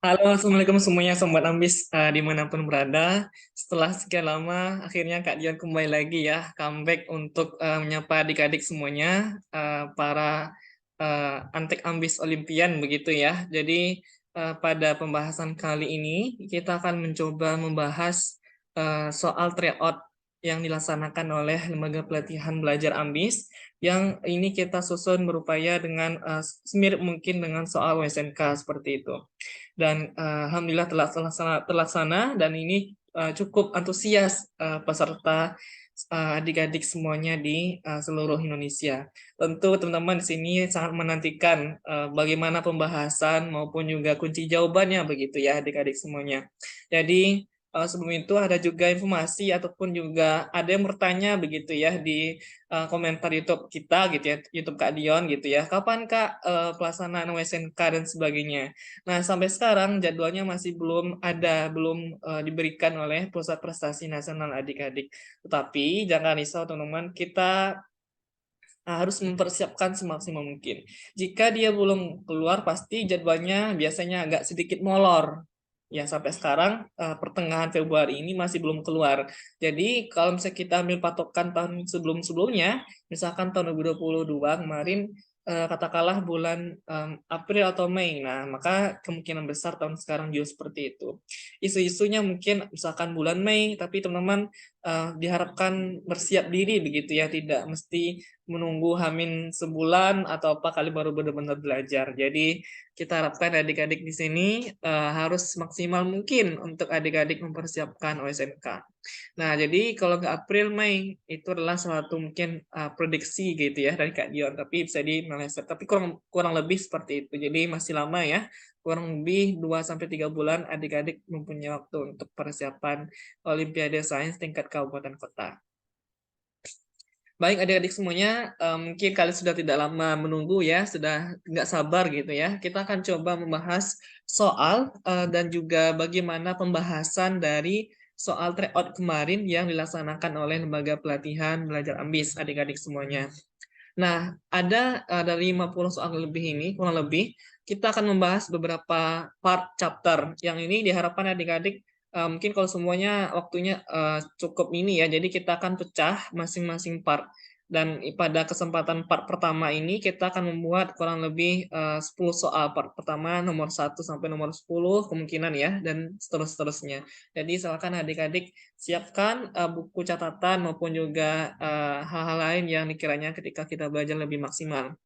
Halo, Assalamualaikum semuanya, Sobat Ambis dimanapun berada. Setelah sekian lama, akhirnya Kak Dian kembali lagi ya, comeback untuk menyapa adik-adik semuanya, para Antek Ambis Olimpian begitu ya. Jadi pada pembahasan kali ini, kita akan mencoba membahas soal tryout yang dilaksanakan oleh Lembaga Pelatihan Belajar Ambis, yang ini kita susun berupaya dengan semirip mungkin dengan soal WSNK seperti itu. Dan alhamdulillah telah terlaksana dan ini cukup antusias peserta adik-adik semuanya di seluruh Indonesia. Tentu teman-teman di sini sangat menantikan bagaimana pembahasan maupun juga kunci jawabannya begitu ya adik-adik semuanya. Jadi sebelum itu ada juga informasi ataupun juga ada yang bertanya begitu ya di komentar YouTube kita gitu ya, YouTube Kak Dion gitu ya. Kapan Kak pelaksanaan WSNK dan sebagainya. Nah, sampai sekarang jadwalnya masih belum ada, belum diberikan oleh Pusat Prestasi Nasional adik-adik. Tetapi jangan risau teman-teman, kita harus mempersiapkan semaksimal mungkin. Jika dia belum keluar, pasti jadwalnya biasanya agak sedikit molor. Ya, sampai sekarang pertengahan Februari ini masih belum keluar. Jadi, kalau misalnya kita ambil patokan tahun sebelum-sebelumnya, misalkan tahun 2022 kemarin, katakanlah bulan April atau Mei. Nah, maka kemungkinan besar tahun sekarang juga seperti itu. Isu-isunya mungkin misalkan bulan Mei, tapi teman-teman diharapkan bersiap diri begitu ya, tidak mesti menunggu Hamin sebulan atau apa kali baru benar-benar belajar. Jadi kita harapkan adik-adik di sini harus maksimal mungkin untuk adik-adik mempersiapkan OSNK. Nah, jadi kalau ke April, Mei itu adalah suatu mungkin prediksi gitu ya dari Kak Dion, tapi bisa dimeleset. Tapi kurang kurang lebih seperti itu. Jadi masih lama ya, kurang lebih 2 sampai 3 bulan adik-adik mempunyai waktu untuk persiapan Olimpiade Sains tingkat kabupaten kota. Baik adik-adik semuanya, mungkin kalian sudah tidak lama menunggu ya, sudah nggak sabar gitu ya. Kita akan coba membahas soal dan juga bagaimana pembahasan dari soal tryout kemarin yang dilaksanakan oleh Lembaga Pelatihan Belajar Ambis, adik-adik semuanya. Nah, ada dari 50 soal lebih ini, kurang lebih, kita akan membahas beberapa part chapter. Yang ini diharapkan adik-adik mungkin kalau semuanya waktunya cukup ini ya, jadi kita akan pecah masing-masing part. Dan pada kesempatan part pertama ini kita akan membuat kurang lebih 10 soal. Part pertama nomor 1 sampai nomor 10 kemungkinan ya, dan seterusnya. Jadi silakan adik-adik siapkan buku catatan maupun juga hal-hal lain yang dikiranya ketika kita belajar lebih maksimal.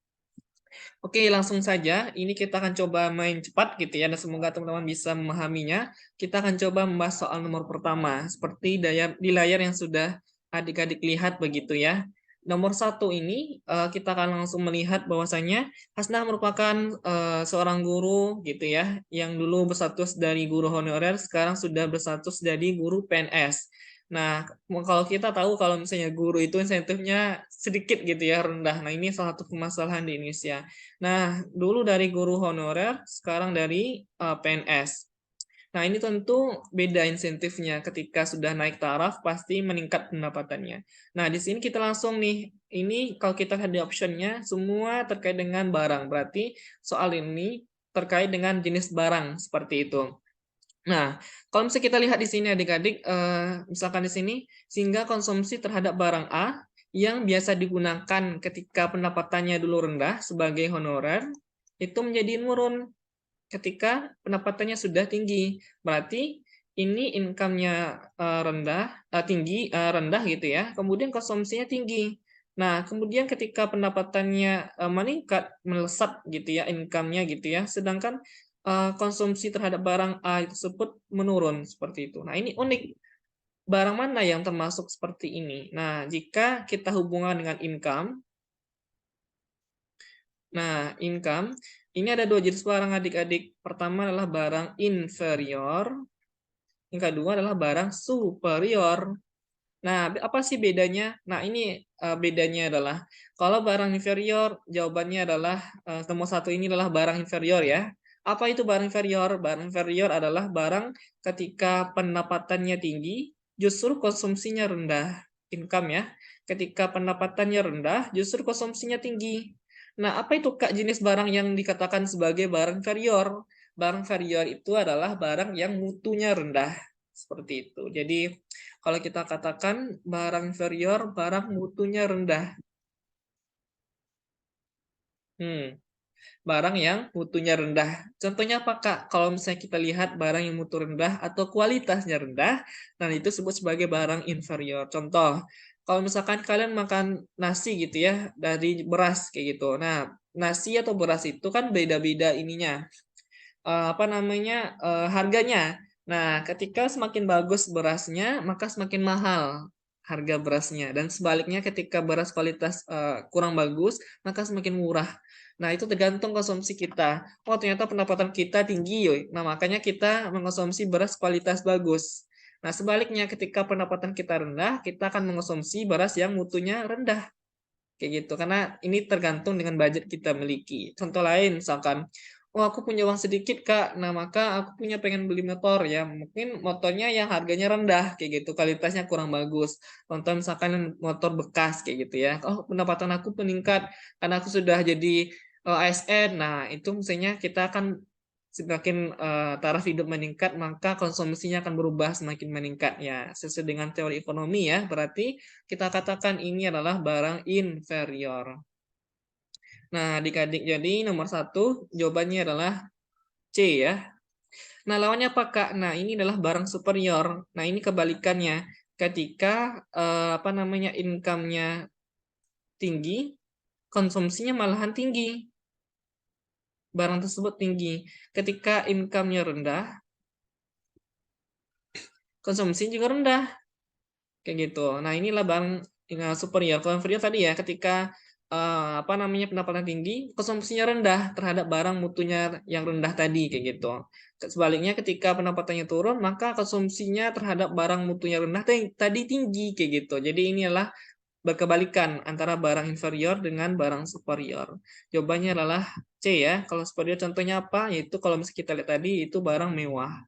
Oke, langsung saja. Ini kita akan coba main cepat gitu ya, dan semoga teman-teman bisa memahaminya. Kita akan coba membahas soal nomor pertama, seperti di layar yang sudah adik-adik lihat begitu ya. Nomor 1 ini kita akan langsung melihat bahwasanya Hasnah merupakan seorang guru gitu ya, yang dulu berstatus dari guru honorer, sekarang sudah berstatus dari guru PNS. Nah, kalau kita tahu kalau misalnya guru itu insentifnya sedikit gitu ya, rendah. Nah, ini salah satu permasalahan di Indonesia. Nah, dulu dari guru honorer, sekarang dari PNS. Nah, ini tentu beda insentifnya. Ketika sudah naik taraf, pasti meningkat pendapatannya. Nah, di sini kita langsung nih, ini kalau kita lihat di optionnya, semua terkait dengan barang. Berarti soal ini terkait dengan jenis barang, seperti itu. Nah, kalau misalnya kita lihat di sini adik-adik, misalkan di sini, sehingga konsumsi terhadap barang A yang biasa digunakan ketika pendapatannya dulu rendah sebagai honorer, itu menjadi menurun ketika pendapatannya sudah tinggi. Berarti ini income-nya rendah gitu ya, kemudian konsumsinya tinggi. Nah, kemudian ketika pendapatannya meningkat, melesat gitu ya, income-nya gitu ya, sedangkan konsumsi terhadap barang A tersebut menurun seperti itu. Nah, ini unik. Barang mana yang termasuk seperti ini? Nah, jika kita hubungan dengan income, nah, income, ini ada dua jenis barang adik-adik. Pertama adalah barang inferior, yang kedua adalah barang superior. Nah, apa sih bedanya? Nah, ini bedanya adalah kalau barang inferior, jawabannya adalah nomor 1 ini adalah barang inferior ya. Apa itu barang inferior? Barang inferior adalah barang ketika pendapatannya tinggi, justru konsumsinya rendah. Income ya. Ketika pendapatannya rendah, justru konsumsinya tinggi. Nah, apa itu Kak jenis barang yang dikatakan sebagai barang inferior? barang inferior itu adalah barang yang mutunya rendah. Seperti itu. Jadi, kalau kita katakan barang inferior, barang mutunya rendah. Barang yang mutunya rendah. Contohnya apa, Kak? Kalau misalnya kita lihat barang yang mutu rendah atau kualitasnya rendah, nah itu disebut sebagai barang inferior. Contoh, kalau misalkan kalian makan nasi gitu ya, dari beras kayak gitu. Nah, nasi atau beras itu kan beda-beda ininya, apa namanya, harganya. Nah, ketika semakin bagus berasnya, maka semakin mahal harga berasnya. Dan sebaliknya ketika beras kualitas kurang bagus, maka semakin murah. Nah, itu tergantung konsumsi kita. Oh, ternyata pendapatan kita tinggi, yoi. Nah, makanya kita mengkonsumsi beras kualitas bagus. Nah, sebaliknya ketika pendapatan kita rendah, kita akan mengkonsumsi beras yang mutunya rendah. Kayak gitu. Karena ini tergantung dengan budget kita miliki. Contoh lain, misalkan, oh aku punya uang sedikit, Kak. Nah, maka aku punya pengen beli motor ya. Mungkin motornya yang harganya rendah, kayak gitu. Kualitasnya kurang bagus. Contoh misalkan motor bekas, kayak gitu ya. Oh, pendapatan aku meningkat karena aku sudah jadi ASN. Nah, itu misalnya kita akan semakin taraf hidup meningkat, maka konsumsinya akan berubah semakin meningkat ya. Sesuai dengan teori ekonomi ya, berarti kita katakan ini adalah barang inferior. Nah, adik-adik, jadi nomor satu jawabannya adalah C ya. Nah, lawannya apa, Kak? Nah, ini adalah barang superior. Nah, ini kebalikannya. Ketika apa namanya, income-nya tinggi, konsumsinya malahan tinggi. Barang tersebut tinggi. Ketika income-nya rendah, konsumsi juga rendah. Kayak gitu. Nah, inilah barang superior. Kalau inferior tadi ya, ketika apa namanya, pendapatan tinggi, konsumsinya rendah terhadap barang mutunya yang rendah tadi kayak gitu. Sebaliknya ketika pendapatannya turun, maka konsumsinya terhadap barang mutunya rendah tadi tinggi kayak gitu. Jadi ini adalah berkebalikan antara barang inferior dengan barang superior. Jawabannya adalah C ya. Kalau superior contohnya apa? Yaitu kalau misalnya kita lihat tadi itu barang mewah.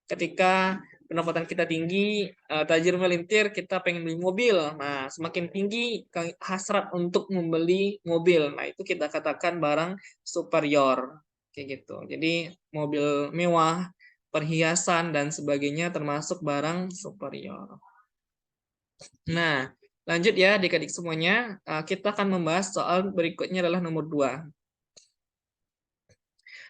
Ketika pendapatan kita tinggi, tajir melintir, kita pengen beli mobil. Nah, semakin tinggi hasrat untuk membeli mobil. Nah, itu kita katakan barang superior. Kayak gitu. Jadi, mobil mewah, perhiasan, dan sebagainya termasuk barang superior. Nah, lanjut ya adik-adik semuanya. Kita akan membahas soal berikutnya adalah nomor 2.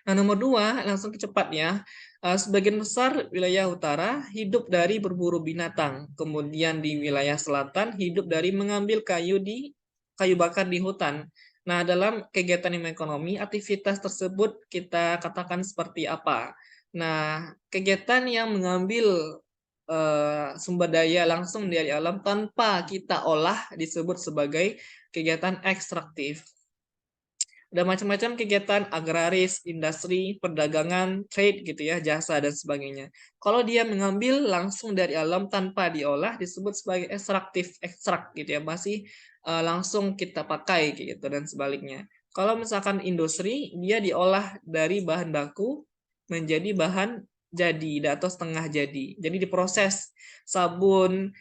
Nah, nomor 2, langsung cepat ya. Sebagian besar wilayah utara hidup dari berburu binatang. Kemudian di wilayah selatan hidup dari mengambil kayu bakar di hutan. Nah, dalam kegiatan ekonomi, aktivitas tersebut kita katakan seperti apa? Nah, kegiatan yang mengambil sumber daya langsung dari alam tanpa kita olah disebut sebagai kegiatan ekstraktif. Ada macam-macam kegiatan agraris, industri, perdagangan, trade gitu ya, jasa dan sebagainya. Kalau dia mengambil langsung dari alam tanpa diolah disebut sebagai ekstrak gitu ya, masih langsung kita pakai gitu dan sebaliknya. Kalau misalkan industri, dia diolah dari bahan baku menjadi bahan jadi atau setengah jadi. Jadi diproses sabun,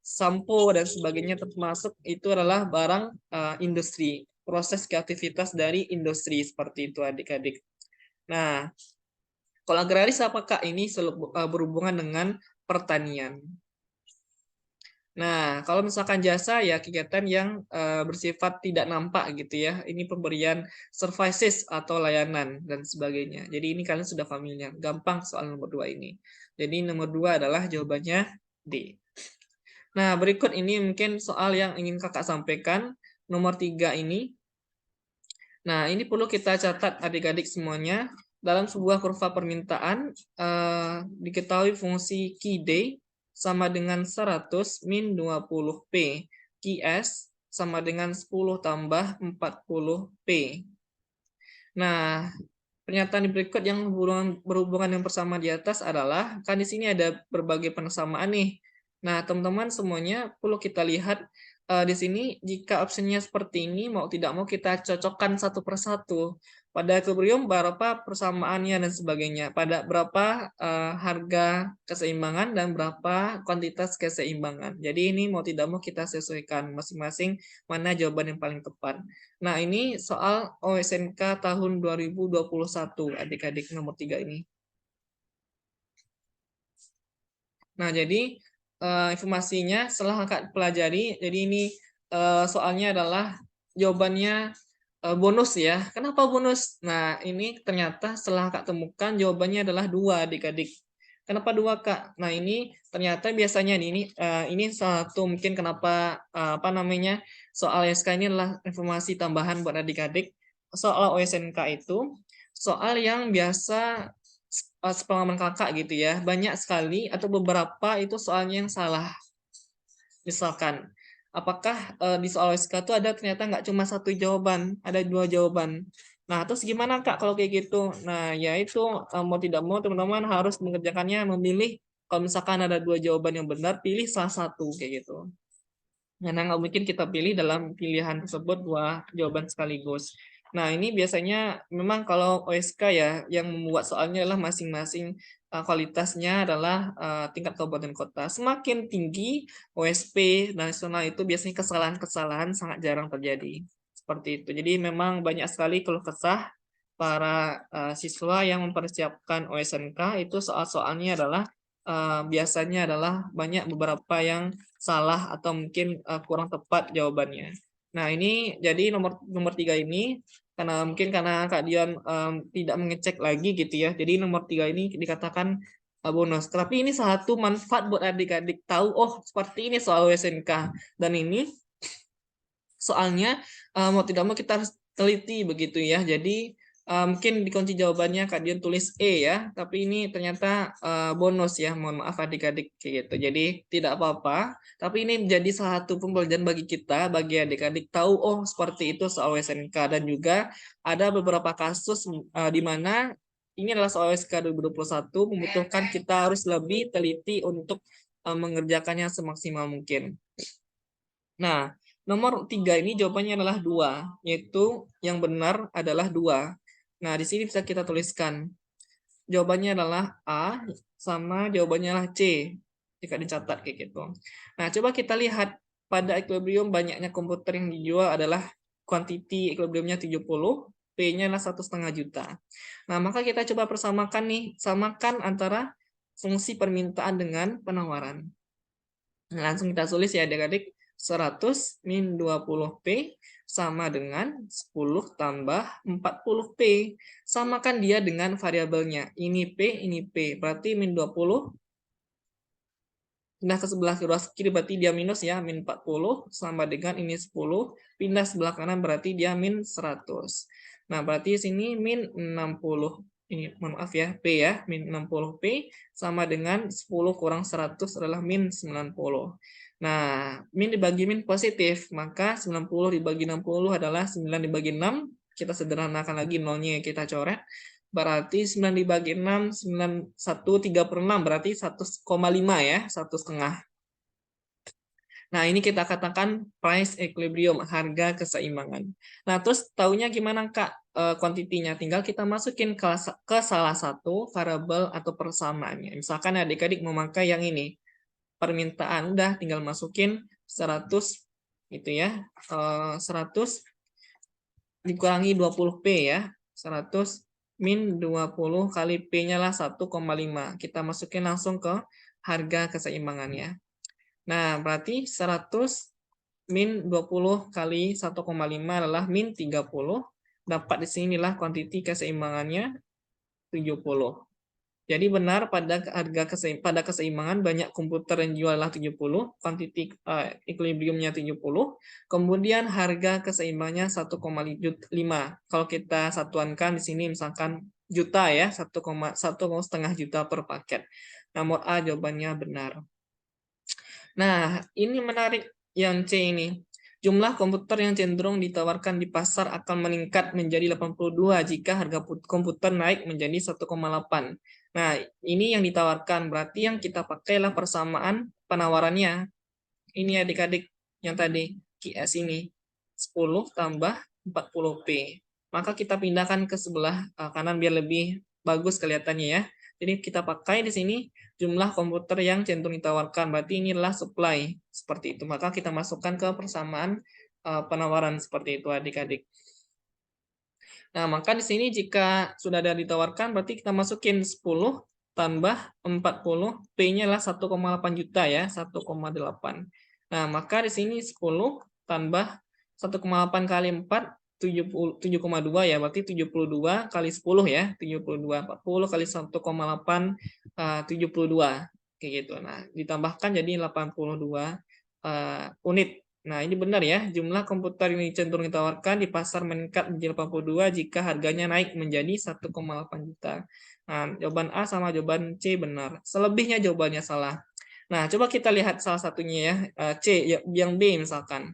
sampo dan sebagainya termasuk itu adalah barang industri, proses kreativitas dari industri seperti itu adik-adik. Nah, kalau agraris apakah ini berhubungan dengan pertanian? Nah, kalau misalkan jasa ya kegiatan yang bersifat tidak nampak gitu ya. Ini pemberian services atau layanan dan sebagainya. Jadi ini kalian sudah familiar. Gampang soal nomor 2 ini. Jadi nomor 2 adalah jawabannya D. Nah, berikut ini mungkin soal yang ingin kakak sampaikan. Nomor 3 ini. Nah, ini perlu kita catat adik-adik semuanya. Dalam sebuah kurva permintaan, diketahui fungsi QD sama dengan 100 min 20P. QS sama dengan 10 tambah 40P. Nah, pernyataan berikut yang berhubungan dengan persamaan di atas adalah, kan di sini ada berbagai persamaan nih. Nah, teman-teman semuanya perlu kita lihat di sini jika opsinya seperti ini, mau tidak mau kita cocokkan satu persatu. Pada equilibrium berapa persamaannya dan sebagainya. Pada berapa harga keseimbangan dan berapa kuantitas keseimbangan. Jadi ini mau tidak mau kita sesuaikan masing-masing mana jawaban yang paling tepat. Nah, ini soal OSNK tahun 2021, adik-adik nomor 3 ini. Nah, jadi informasinya setelah kakak pelajari, jadi ini soalnya adalah jawabannya bonus ya. Kenapa bonus? Nah, ini ternyata setelah kak temukan jawabannya adalah 2, adik-adik. Kenapa 2, Kak? Nah, ini ternyata biasanya ini salah satu mungkin kenapa apa namanya soal SK ini adalah informasi tambahan buat adik-adik. Soal OSNK itu soal yang biasa sepengalaman kakak gitu ya, banyak sekali atau beberapa itu soalnya yang salah. Misalkan, apakah di soal SK itu ada ternyata nggak cuma satu jawaban, ada 2 jawaban. Nah, terus gimana Kak kalau kayak gitu? Nah, ya itu mau tidak mau teman-teman harus mengerjakannya memilih kalau misalkan ada 2 jawaban yang benar, pilih salah satu kayak gitu. Karena nggak mungkin kita pilih dalam pilihan tersebut 2 jawaban sekaligus. Nah, ini biasanya memang kalau OSK ya, yang membuat soalnya adalah masing-masing kualitasnya adalah tingkat kabupaten kota. Semakin tinggi OSP nasional itu biasanya kesalahan-kesalahan sangat jarang terjadi. Seperti itu. Jadi memang banyak sekali keluh kesah para siswa yang mempersiapkan OSNK itu soal-soalnya adalah biasanya adalah banyak beberapa yang salah atau mungkin kurang tepat jawabannya. Nah, ini jadi nomor nomor 3 ini karena Kak Dian tidak mengecek lagi gitu ya. Jadi nomor 3 ini dikatakan bonus. Tapi ini salah satu manfaat buat adik-adik tahu oh seperti ini soal WSNK dan ini soalnya mau tidak mau kita harus teliti begitu ya. Jadi mungkin di kunci jawabannya Kak Dian tulis E ya, tapi ini ternyata bonus ya. Mohon maaf adik-adik kayak gitu. Jadi tidak apa-apa, tapi ini menjadi salah satu pembelajaran bagi kita, bagi adik-adik tahu oh seperti itu soal SNK dan juga ada beberapa kasus di mana ini adalah soal SK 2021 membutuhkan kita harus lebih teliti untuk mengerjakannya semaksimal mungkin. Nah, nomor 3 ini jawabannya adalah 2, yaitu yang benar adalah 2. Nah, di sini bisa kita tuliskan. Jawabannya adalah A, sama jawabannya adalah C. Jika dicatat kayak gitu. Nah, coba kita lihat pada equilibrium banyaknya komputer yang dijual adalah quantity equilibriumnya 70, P-nya adalah 1,5 juta. Nah, maka kita coba persamakan nih, samakan antara fungsi permintaan dengan penawaran. Nah, langsung kita tulis ya adik-adik. 100 min 20P sama dengan 10 tambah 40P. Samakan dia dengan variabelnya. Ini P, ini P. Berarti min 20 pindah ke sebelah kiri berarti dia minus ya, min 40 sama dengan ini 10. Pindah sebelah kanan berarti dia min 100. Nah, berarti sini min 60. Ini maaf ya, P ya, min 60P sama dengan 10 kurang 100 adalah min 90. Nah, min dibagi min positif, maka 90 dibagi 60 adalah 9 dibagi 6. Kita sederhanakan lagi nolnya kita coret. Berarti 9 dibagi 6, 9, 1, 3/6, berarti 1,5 ya, 1,5. Nah, ini kita katakan price equilibrium, harga keseimbangan. Nah, terus taunya gimana, Kak? Kuantitinya tinggal kita masukin ke salah satu variabel atau persamaannya. Misalkan adik-adik memakai yang ini, permintaan, udah tinggal masukin 100 gitu ya. 100 dikurangi 20P ya. 100 min 20 kali P-nya lah 1,5. Kita masukin langsung ke harga keseimbangannya. Nah, berarti 100 min 20 kali 1,5 adalah min 30. Dapat di sinilah kuantiti keseimbangannya 70. Jadi benar pada keseimbangan banyak komputer yang jual adalah 70, kuantiti equilibriumnya 70, kemudian harga keseimbangannya 1,5. Kalau kita satuankan di sini misalkan juta ya, 1,5 juta per paket. Nomor A jawabannya benar. Nah, ini menarik yang C ini. Jumlah komputer yang cenderung ditawarkan di pasar akan meningkat menjadi 82 jika harga komputer naik menjadi 1,8. Nah, ini yang ditawarkan. Berarti yang kita pakailah persamaan penawarannya. Ini adik-adik yang tadi QS ini. 10 tambah 40P. maka kita pindahkan ke sebelah kanan biar lebih bagus kelihatannya ya. Jadi kita pakai di sini jumlah komputer yang cenderung ditawarkan, berarti inilah supply, seperti itu. Maka kita masukkan ke persamaan penawaran seperti itu adik-adik. Nah, maka di sini jika sudah ada ditawarkan, berarti kita masukin 10 tambah 40, P-nya adalah 1,8 juta ya, 1,8. Nah, maka di sini 10 tambah 1,8 kali 4, 7,2 ya, berarti 72 kali 10 ya, 72, 40 kali 1,8, 72, kayak gitu. Nah, ditambahkan jadi 82 unit. Nah, ini benar ya, jumlah komputer yang cenderung ditawarkan di pasar meningkat menjadi 82 jika harganya naik menjadi 1,8 juta. Nah, jawaban A sama jawaban C benar. Selebihnya jawabannya salah. Nah, coba kita lihat salah satunya ya, C, yang B misalkan.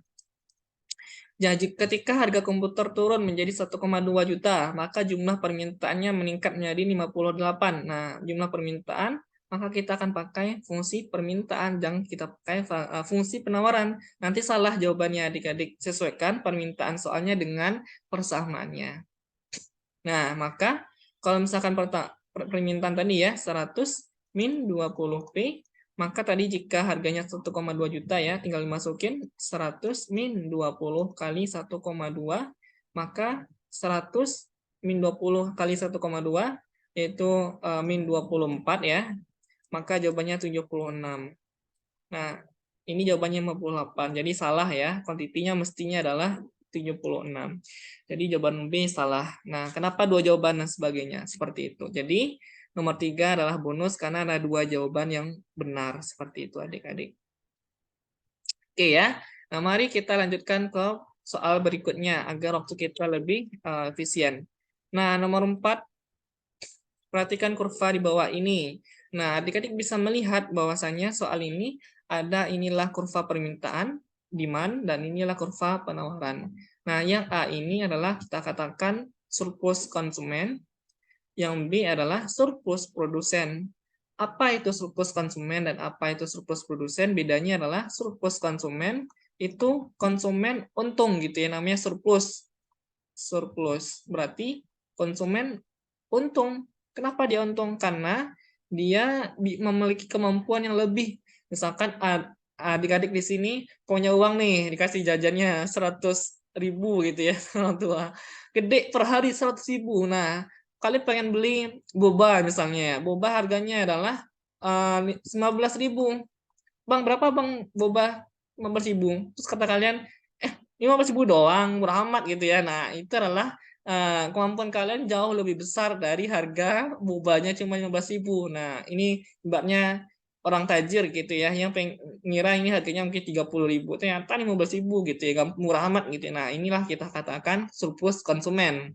Jadi ketika harga komputer turun menjadi 1,2 juta, maka jumlah permintaannya meningkat menjadi 58. Nah, jumlah permintaan maka kita akan pakai fungsi permintaan, jangan kita pakai fungsi penawaran. Nanti salah jawabannya adik-adik. Sesuaikan permintaan soalnya dengan persamaannya. Nah, maka kalau misalkan permintaan tadi ya 100 min 20P, maka tadi jika harganya 1,2 juta ya, tinggal dimasukin 100 min 20 kali 1,2, maka 100 min 20 kali 1,2 yaitu min 24 ya, maka jawabannya 76. Nah, ini jawabannya 58. Jadi salah ya. Kuantitinya mestinya adalah 76. Jadi jawaban B salah. Nah, kenapa dua jawaban dan sebagainya? Seperti itu. Jadi nomor 3 adalah bonus karena ada dua jawaban yang benar. Seperti itu adik-adik. Oke ya. Nah, mari kita lanjutkan ke soal berikutnya agar waktu kita lebih efisien. Nah, nomor 4, perhatikan kurva di bawah ini. Nah, adik-adik bisa melihat bahwasannya soal ini ada inilah kurva permintaan, demand, dan inilah kurva penawaran. Nah, yang A ini adalah kita katakan surplus konsumen, yang B adalah surplus produsen. Apa itu surplus konsumen dan apa itu surplus produsen? Bedanya adalah surplus konsumen itu konsumen untung gitu ya, namanya surplus. Surplus berarti konsumen untung. Kenapa dia untung? Karena dia memiliki kemampuan yang lebih. Misalkan adik-adik di sini punya uang nih, dikasih jajannya 100.000 gitu ya orang tua. Gede per hari 100.000. Nah, kalian pengen beli boba misalnya. Boba harganya adalah 15.000. Bang, berapa bang boba 15.000? Terus kata kalian, 15.000 doang, murah amat gitu ya. Nah, itu adalah kemampuan kalian jauh lebih besar dari harga bobanya cuma 15.000. Nah, ini ibaratnya orang tajir gitu ya, yang ngira ini harganya mungkin 30.000, ternyata 15.000 gitu ya, murah amat gitu ya. Nah, inilah kita katakan surplus konsumen.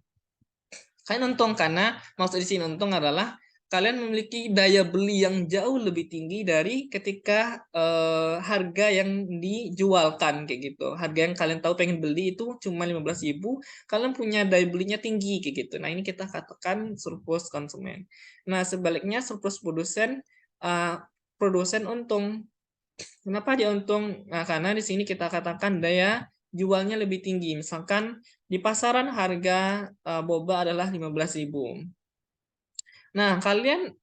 Kalian untung karena maksud di sini untung adalah kalian memiliki daya beli yang jauh lebih tinggi dari ketika harga yang dijualkan kayak gitu. Harga yang kalian tahu pengen beli itu cuma 15.000, kalian punya daya belinya tinggi kayak gitu. Nah, ini kita katakan surplus konsumen. Nah, sebaliknya surplus produsen, produsen untung. Kenapa dia untung? Nah, karena di sini kita katakan daya jualnya lebih tinggi. Misalkan di pasaran harga boba adalah 15.000. Nah, kalian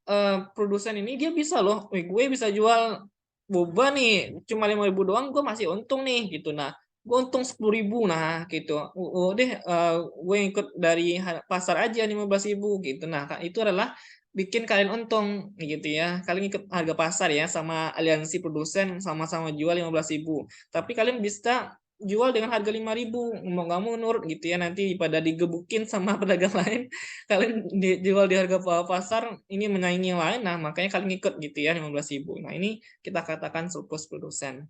produsen ini dia bisa loh, gue bisa jual boba nih cuma 5.000 doang, gue masih untung nih gitu. Nah, gue untung 10.000, nah gitu. Gue ikut dari pasar aja 15.000 gitu. Nah, itu adalah bikin kalian untung gitu ya. Kalian ikut harga pasar ya sama aliansi produsen, sama-sama jual 15.000. Tapi kalian bisa jual dengan harga 5.000, mau nggak mau nurut gitu ya, nanti pada digebukin sama pedagang lain, kalian dijual di harga pasar ini menyaingi yang lain, nah makanya kalian ikut gitu ya 15.000. Nah, ini kita katakan surplus produsen.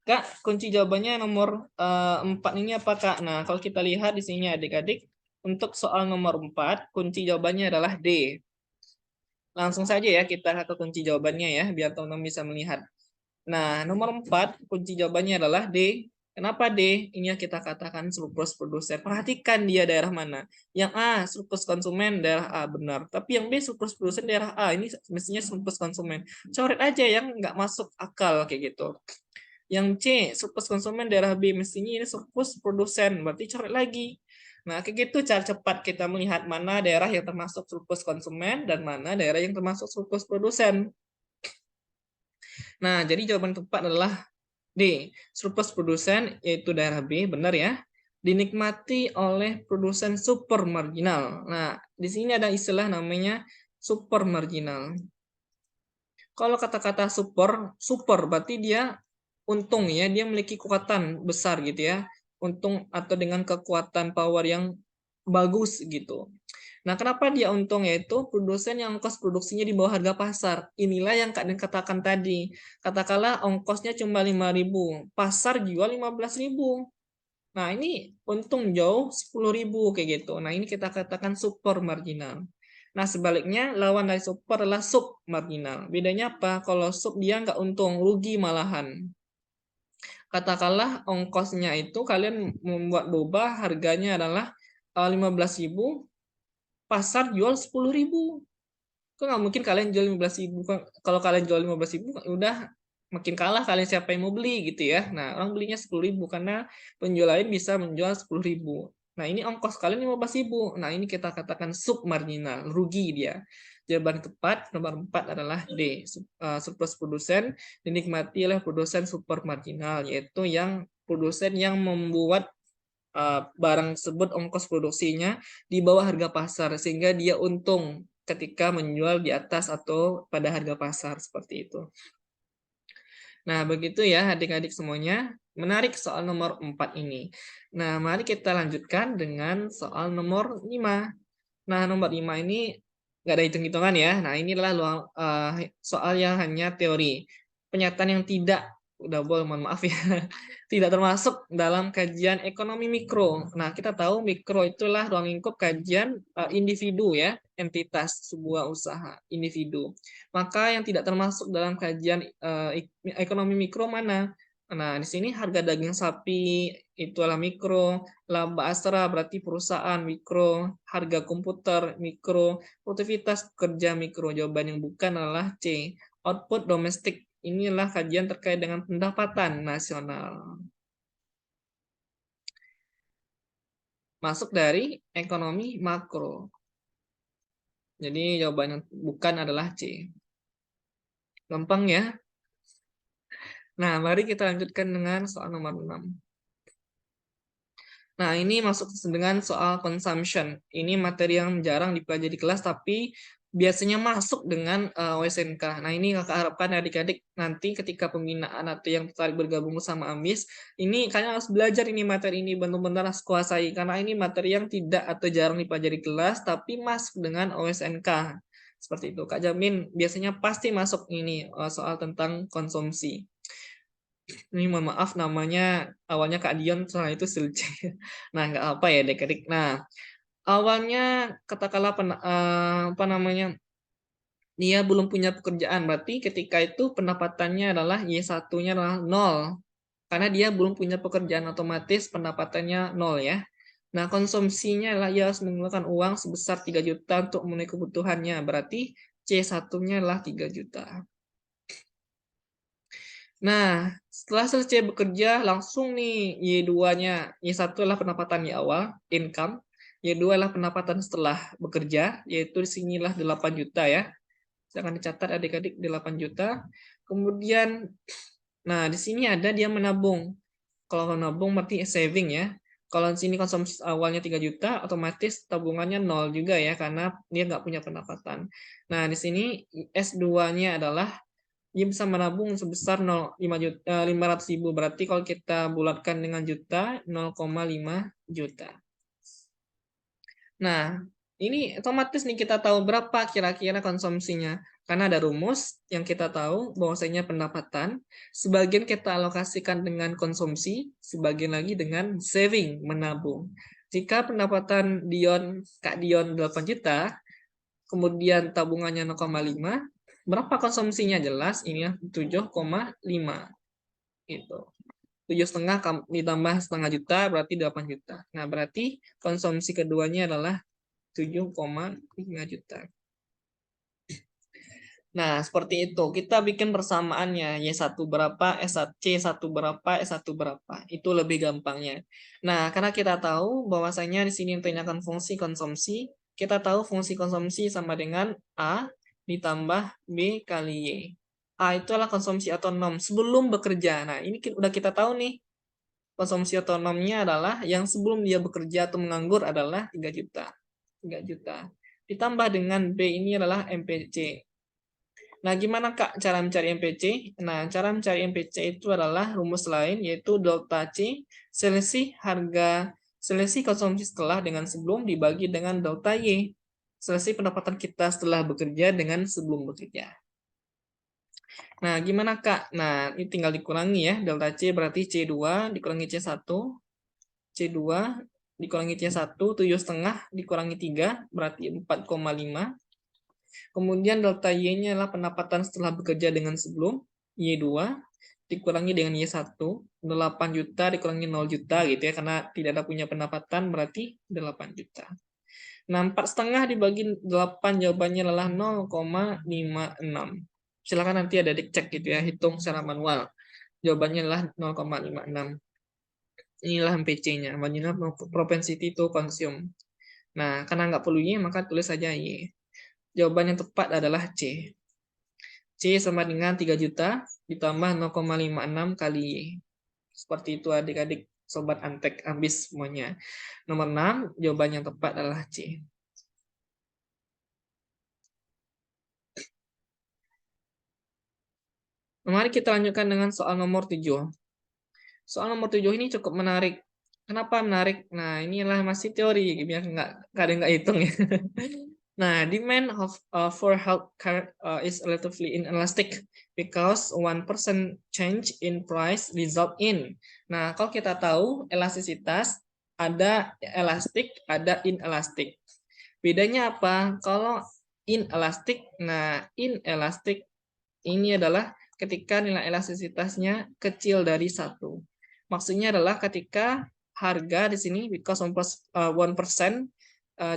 Kak, kunci jawabannya nomor 4 ini apa Kak? Nah, kalau kita lihat di sini adik-adik, untuk soal nomor 4 kunci jawabannya adalah D. Langsung saja ya kita ke kunci jawabannya ya, biar teman-teman bisa melihat. Nah, nomor 4, kunci jawabannya adalah D. Kenapa D? Ini yang kita katakan surplus produsen. Perhatikan dia daerah mana. Yang A, surplus konsumen, daerah A, benar. Tapi yang B, surplus produsen, daerah A. Ini mestinya surplus konsumen. Coret aja yang nggak masuk akal, kayak gitu. Yang C, surplus konsumen, daerah B. Mestinya ini surplus produsen. Berarti coret lagi. Nah, kayak gitu cara cepat kita melihat mana daerah yang termasuk surplus konsumen dan mana daerah yang termasuk surplus produsen. Nah, jadi jawaban tepat adalah D. Surplus produsen yaitu daerah B, benar ya. Dinikmati oleh produsen super marginal. Nah, di sini ada istilah namanya super marginal. Kalau kata-kata super, super berarti dia untung ya, dia memiliki kekuatan besar gitu ya. Untung atau dengan kekuatan power yang bagus gitu. Nah, kenapa dia untung? Yaitu produsen yang ongkos produksinya di bawah harga pasar. Inilah yang Kak Den katakan tadi. Katakanlah ongkosnya cuma 5.000, pasar jual 15.000. Nah, ini untung jauh 10.000 kayak gitu. Nah, ini kita katakan super marginal. Nah, sebaliknya lawan dari super adalah sub marginal. Bedanya apa? Kalau sub dia nggak untung, rugi malahan. Katakanlah ongkosnya itu kalian membuat boba harganya adalah 15.000, pasar jual 10.000. Kok nggak mungkin kalian jual 15.000? Kalau kalian jual 15.000, udah makin kalah kalian siapa yang mau beli gitu ya. Nah, orang belinya 10.000 karena penjual lain bisa menjual 10.000. Nah, ini ongkos kalian 15.000. Nah, ini kita katakan submarginal, rugi dia. Jawaban tepat nomor 4 adalah D. Surplus produsen dinikmati oleh produsen supermarginal, yaitu yang produsen yang membuat barang tersebut ongkos produksinya di bawah harga pasar sehingga dia untung ketika menjual di atas atau pada harga pasar seperti itu. Nah, begitu ya adik-adik semuanya. Menarik soal nomor 4 ini. Nah, mari kita lanjutkan dengan soal nomor 5. Nah, nomor 5 ini nggak ada hitung-hitungan ya. Nah, inilah soal yang hanya teori. Pernyataan yang tidak, udah boleh mohon maaf ya, tidak termasuk dalam kajian ekonomi mikro. Nah, kita tahu mikro itulah ruang lingkup kajian individu ya, entitas sebuah usaha, individu. Maka yang tidak termasuk dalam kajian ekonomi mikro mana? Nah, di sini harga daging sapi itu adalah mikro, laba astra berarti perusahaan mikro, harga komputer mikro, produktivitas kerja mikro. Jawaban yang bukan adalah C. Output domestik. Inilah kajian terkait dengan pendapatan nasional. Masuk dari ekonomi makro. Jadi jawaban yang bukan adalah C. Gampang ya? Nah, mari kita lanjutkan dengan soal nomor 6. Nah, ini masuk dengan soal consumption. Ini materi yang jarang dipelajari di kelas, tapi biasanya masuk dengan OSNK. Nah, ini kakak harapkan adik-adik nanti ketika pembinaan atau yang tertarik bergabung sama AMBIS, ini kalian harus belajar ini materi ini benar-benar harus kuasai. Karena ini materi yang tidak atau jarang dipelajari di kelas, tapi masuk dengan OSNK. Seperti itu. Kak Jamin biasanya pasti masuk ini soal tentang konsumsi. Ini mohon maaf namanya awalnya Kak Dion, setelah itu Silce. Nah, nggak apa ya adik-adik. Nah, awalnya katakanlah apa namanya, dia belum punya pekerjaan. Berarti ketika itu pendapatannya adalah Y1-nya adalah 0. Karena dia belum punya pekerjaan, otomatis pendapatannya 0 ya. Nah, konsumsinya adalah ia harus mengeluarkan uang sebesar 3 juta untuk memenuhi kebutuhannya. Berarti C1-nya adalah 3 juta. Nah, setelah selesai bekerja, langsung nih Y2-nya. Y1 adalah pendapatan di awal, income. Y2 adalah pendapatan setelah bekerja, yaitu di sinilah 8 juta ya. Jangan dicatat adik-adik 8 juta. Kemudian, nah di sini ada dia menabung. Kalau menabung berarti saving ya. Kalau di sini konsumsi awalnya 3 juta, otomatis tabungannya 0 juga ya, karena dia nggak punya pendapatan. Nah, di sini S2-nya adalah dia bisa menabung sebesar 500.000. Berarti kalau kita bulatkan dengan juta, 0,5 juta. Nah, ini otomatis nih kita tahu berapa kira-kira konsumsinya. Karena ada rumus yang kita tahu bahwasanya pendapatan, sebagian kita alokasikan dengan konsumsi, sebagian lagi dengan saving, menabung. Jika pendapatan Kak Dion 8 juta, kemudian tabungannya 0,5, berapa konsumsinya? Jelas ini ya 7,5 itu. 7,5 ditambah setengah juta berarti 8 juta. Nah, berarti konsumsi keduanya adalah 7,5 juta. Nah, seperti itu. Kita bikin persamaannya. Y1 berapa, C1 berapa, S1 berapa. Itu lebih gampangnya. Nah, karena kita tahu bahwasanya di sini ditanyakan fungsi konsumsi, kita tahu fungsi konsumsi sama dengan A ditambah B kali Y. A itu adalah konsumsi otonom sebelum bekerja. Nah, ini udah kita tahu nih. Konsumsi otonomnya adalah yang sebelum dia bekerja atau menganggur adalah 3 juta. 3 juta. Ditambah dengan B ini adalah MPC. Nah, gimana Kak cara mencari MPC? Nah, cara mencari MPC itu adalah rumus lain, yaitu delta C, selisih konsumsi setelah dengan sebelum dibagi dengan delta Y. Selisih pendapatan kita setelah bekerja dengan sebelum bekerja. Nah, gimana Kak? Nah, ini tinggal dikurangi ya. Delta C berarti C2 dikurangi C1. C2 dikurangi C1, 7,5 dikurangi 3, berarti 4,5. Kemudian delta Y-nya adalah pendapatan setelah bekerja dengan sebelum, Y2 dikurangi dengan Y1, 8 juta dikurangi 0 juta gitu ya, karena tidak ada punya pendapatan berarti 8 juta. Nah, 4,5 dibagi 8 jawabannya adalah 0,56. Silakan nanti ada dicek gitu ya, hitung secara manual. Jawabannya adalah 0,56. Inilah MPC-nya, marginal propensity to consume. Nah, karena nggak perlu Y, maka tulis saja Y. Jawaban yang tepat adalah C. C sama dengan 3 juta ditambah 0,56 kali Y. Seperti itu adik-adik sobat Antek habis semuanya. Nomor 6, jawaban yang tepat adalah C. Mari kita lanjutkan dengan soal nomor 7. Soal nomor 7 ini cukup menarik. Kenapa menarik? Nah, inilah masih teori, biar nggak hitung ya. Nah, demand for healthcare is relatively inelastic because 1% change in price result in. Nah, kalau kita tahu elastisitas ada elastik, ada inelastik. Bedanya apa? Kalau inelastik, nah inelastik ini adalah ketika nilai elastisitasnya kecil dari 1. Maksudnya adalah ketika harga di sini because 1%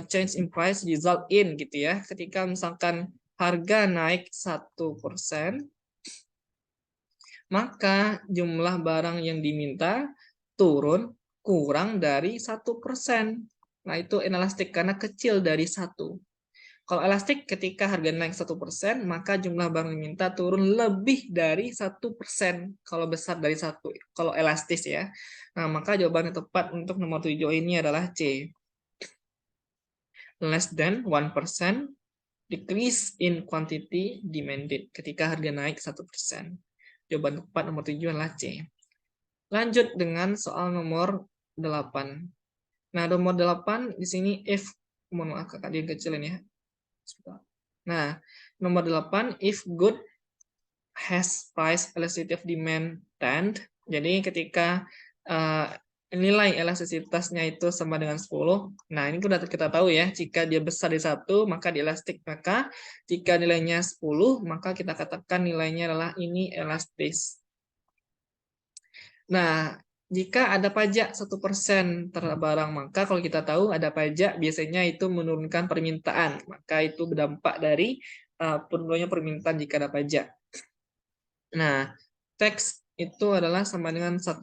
change in price result in gitu ya. Ketika misalkan harga naik 1%, maka jumlah barang yang diminta turun kurang dari 1%. Nah, itu inelastik karena kecil dari 1. Kalau elastik ketika harga naik 1%, maka jumlah barang yang diminta turun lebih dari 1%. Kalau besar dari 1. Kalau elastis ya. Nah, maka jawaban yang tepat untuk nomor 7 ini adalah C. Less than 1% decrease in quantity demanded ketika harga naik 1%. Jawaban tepat nomor 7 adalah C. Lanjut dengan soal nomor 8. Nah, nomor 8 di sini if, mohon maaf kakak dia kecilin ya. Nah, nomor 8, if good has price elasticity of demand 10. Jadi ketika nilai elastisitasnya itu sama dengan 10. Nah, ini sudah kita tahu ya, jika dia besar di 1, maka di elastik. Maka jika nilainya 10, maka kita katakan nilainya adalah ini elastis. Nah, jika ada pajak 1% terhadap barang, maka kalau kita tahu ada pajak, biasanya itu menurunkan permintaan. Maka itu berdampak dari penurunannya permintaan jika ada pajak. Nah, tax itu adalah sama dengan 1%.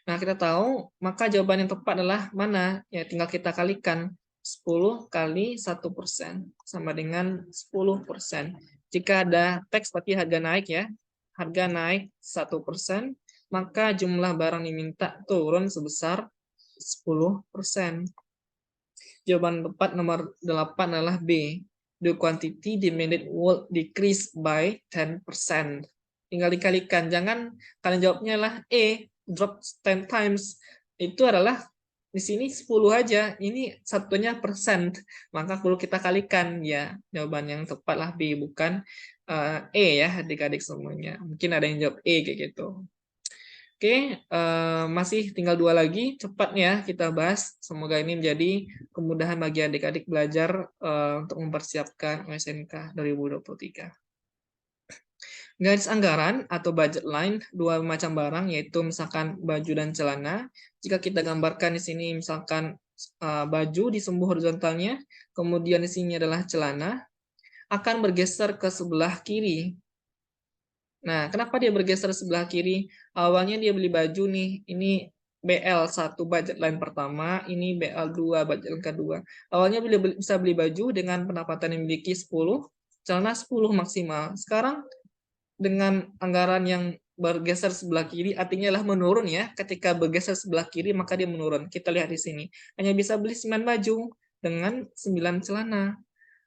Nah, kita tahu, maka jawaban yang tepat adalah mana? Ya, tinggal kita kalikan. 10 kali 1% sama dengan 10%. Jika ada tax berarti harga naik ya. Harga naik 1%, maka jumlah barang diminta turun sebesar 10%. Jawaban tepat nomor 8 adalah B. The quantity demanded will decrease by 10%. Tinggal dikalikan. Jangan kalian jawabnya lah E, drop 10 times. Itu adalah di sini 10 aja. Ini satunya persen. Maka perlu kita kalikan. Ya, jawaban yang tepat lah B, bukan E ya adik-adik semuanya. Mungkin ada yang jawab E kayak gitu. Oke, masih tinggal 2 lagi. Cepat ya kita bahas. Semoga ini menjadi kemudahan bagi adik-adik belajar untuk mempersiapkan USNK 2023. Garis anggaran atau budget line, 2 macam barang, yaitu misalkan baju dan celana. Jika kita gambarkan di sini misalkan baju disembur horizontalnya, kemudian di sini adalah celana. akan bergeser ke sebelah kiri. Nah, kenapa dia bergeser sebelah kiri? Awalnya dia beli baju nih, ini BL1 budget line pertama, ini BL2 budget line kedua. Awalnya bisa beli baju dengan pendapatan yang memiliki 10, celana 10 maksimal. Sekarang dengan anggaran yang bergeser sebelah kiri, artinya lah menurun ya. Ketika bergeser sebelah kiri, maka dia menurun. Kita lihat di sini. Hanya bisa beli 9 baju dengan 9 celana.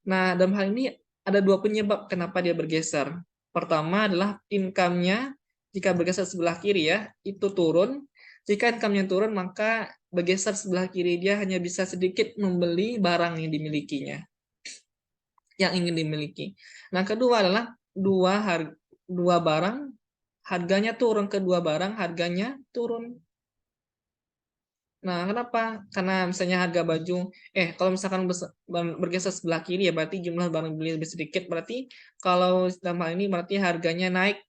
Nah, dalam hal ini ada dua penyebab kenapa dia bergeser. Pertama adalah income-nya, jika bergeser sebelah kiri ya, itu turun. Jika income-nya turun, maka bergeser sebelah kiri dia hanya bisa sedikit membeli barang yang dimilikinya, yang ingin dimiliki. Nah, kedua adalah dua barang, harganya turun. Kedua barang, harganya turun. Nah, kenapa? Karena misalnya harga baju, kalau misalkan bergeser sebelah kiri ya berarti jumlah barang beli lebih sedikit, berarti kalau dalam hal ini berarti harganya naik.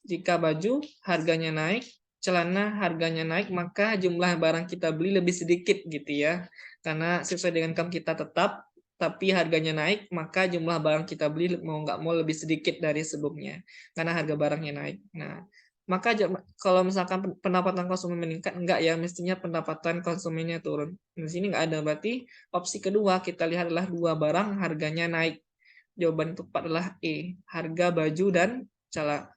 Jika baju harganya naik, celana harganya naik, maka jumlah barang kita beli lebih sedikit gitu ya. Karena sesuai dengan income kita tetap, tapi harganya naik, maka jumlah barang kita beli mau nggak mau lebih sedikit dari sebelumnya. Karena harga barangnya naik. Nah, maka kalau misalkan pendapatan konsumen meningkat, enggak ya, mestinya pendapatan konsumennya turun. Di sini enggak ada, berarti opsi kedua kita lihat adalah dua barang harganya naik. Jawaban yang tepat adalah E. Harga baju dan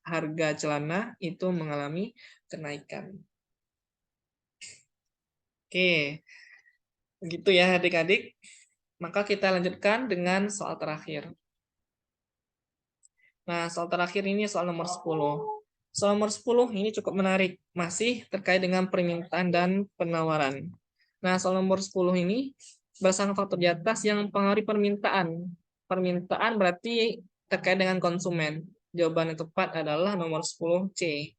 harga celana itu mengalami kenaikan. Oke, begitu ya adik-adik. Maka kita lanjutkan dengan soal terakhir. Nah, soal terakhir ini soal nomor 10. Soal nomor 10 ini cukup menarik. Masih terkait dengan permintaan dan penawaran. Nah, soal nomor 10 ini berdasarkan faktor di atas yang mempengaruhi permintaan. Permintaan berarti terkait dengan konsumen. Jawaban yang tepat adalah nomor 10C.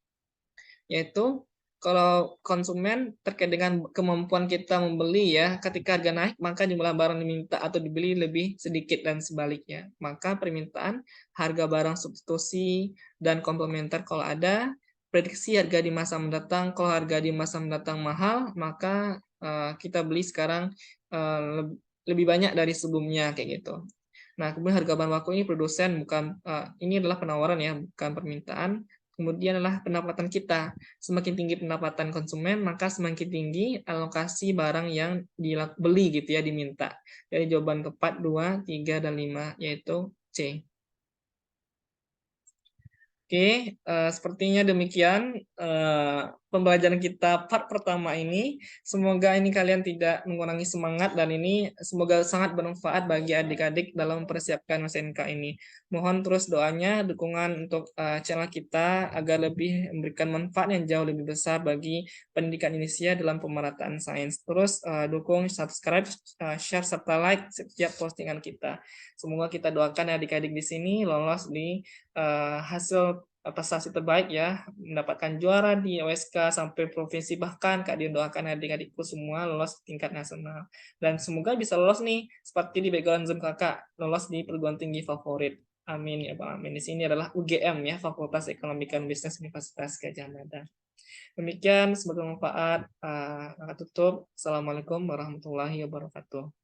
Yaitu kalau konsumen terkait dengan kemampuan kita membeli ya, ketika harga naik maka jumlah barang diminta atau dibeli lebih sedikit dan sebaliknya. Maka permintaan harga barang substitusi dan komplementer kalau ada, prediksi harga di masa mendatang, kalau harga di masa mendatang mahal, maka kita beli sekarang lebih banyak dari sebelumnya kayak gitu. Nah, kemudian harga bahan baku ini produsen bukan ini adalah penawaran ya, bukan permintaan. Kemudian adalah pendapatan kita. Semakin tinggi pendapatan konsumen, maka semakin tinggi alokasi barang yang dibeli gitu ya, diminta. Jadi jawaban tepat 2, 3, dan 5, yaitu C. Oke, sepertinya demikian pembelajaran kita part pertama ini. Semoga ini kalian tidak mengurangi semangat dan ini semoga sangat bermanfaat bagi adik-adik dalam mempersiapkan SNK ini. Mohon terus doanya, dukungan untuk channel kita agar lebih memberikan manfaat yang jauh lebih besar bagi pendidikan Indonesia dalam pemerataan sains. Terus dukung, subscribe, share, serta like setiap postingan kita. Semoga kita doakan adik-adik di sini lolos di hasil prestasi terbaik ya, mendapatkan juara di OSK sampai provinsi, bahkan Kak Dian doakan adik-adikku semua lolos tingkat nasional dan semoga bisa lolos nih seperti di background Zoom kakak, lolos di perguruan tinggi favorit. Amin ya Pak. Amin. Di sini adalah UGM ya, Fakultas Ekonomi dan Bisnis Universitas Gadjah Mada. Demikian, semoga bermanfaat. Tutup. Assalamualaikum warahmatullahi wabarakatuh.